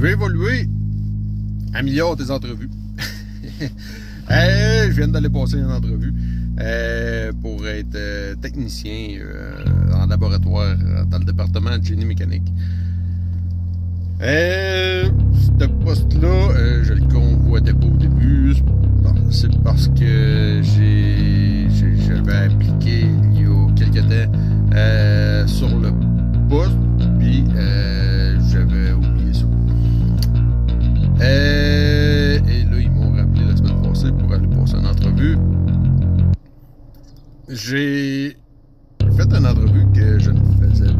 veux évoluer, améliore tes entrevues. Je viens d'aller passer une entrevue pour être technicien en laboratoire dans le département de génie mécanique. Ce poste-là, je le convoitais pas au début. C'est parce que j'avais appliqué il y a quelques temps sur le poste, puis j'avais oublié ça. Et là, ils m'ont rappelé la semaine passée pour aller passer une entrevue. J'ai fait une entrevue que je ne faisais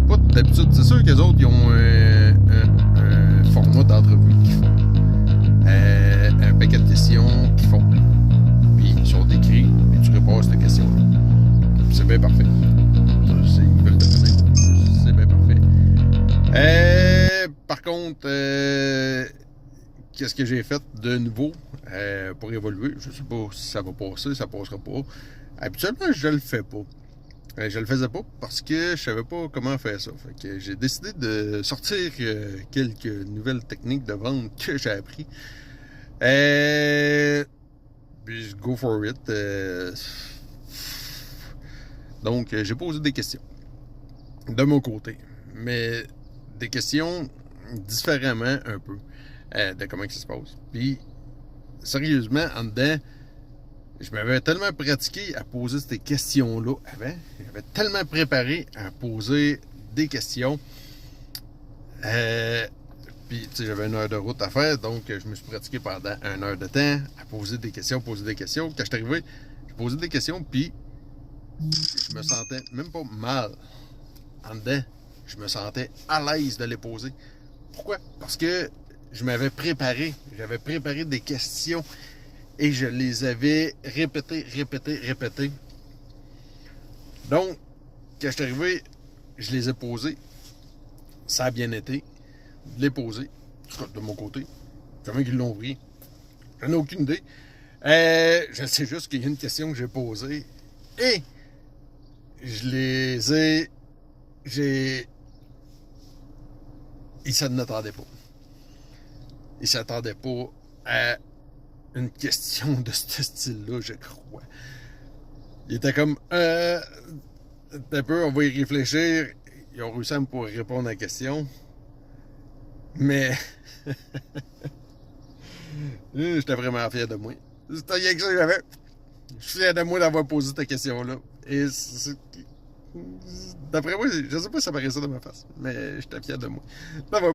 pas d'habitude. C'est sûr qu'eux autres, ils ont un format d'entrevue qu'ils font. Un paquet de questions qu'ils font. Puis ils sont décrits et tu réponds à ces questions-là. C'est bien parfait. Ils veulent te connaître. C'est bien parfait. Par contre, qu'est-ce que j'ai fait de nouveau pour évoluer? Je sais pas si ça va passer, ça passera pas. Habituellement, je le fais pas. Je le faisais pas parce que je savais pas comment faire ça. Fait que j'ai décidé de sortir quelques nouvelles techniques de vente que j'ai appris. Puis go for it. Donc, j'ai posé des questions de mon côté, mais des questions différemment un peu de comment ça se passe. Puis, sérieusement, en dedans, je m'avais tellement pratiqué à poser ces questions-là avant. J'avais tellement préparé à poser des questions. Puis, tu sais, j'avais 1 heure de route à faire, donc je me suis pratiqué pendant 1 heure de temps à poser des questions. Quand je suis arrivé, j'ai posé des questions, puis je me sentais même pas mal en dedans. Je me sentais à l'aise de les poser. Pourquoi? Parce que je m'avais préparé. J'avais préparé des questions et je les avais répétées. Donc, quand je suis arrivé, je les ai posées. Ça a bien été. De les poser. De mon côté. Comment ils l'ont pris? J'en ai aucune idée. Je sais juste qu'il y a une question que j'ai posée. Et je les ai... Ils s'en attendaient pas. Ils s'attendaient pas à une question de ce style-là, je crois. Il était comme... un peu, on va y réfléchir. Ils ont réussi à me pour répondre à la question. Mais... J'étais vraiment fier de moi. C'était rien que ça que j'avais. Je suis fier de moi d'avoir posé cette question-là. Et d'après moi, je sais pas si ça paraît ça de ma face, mais j'étais fier de moi.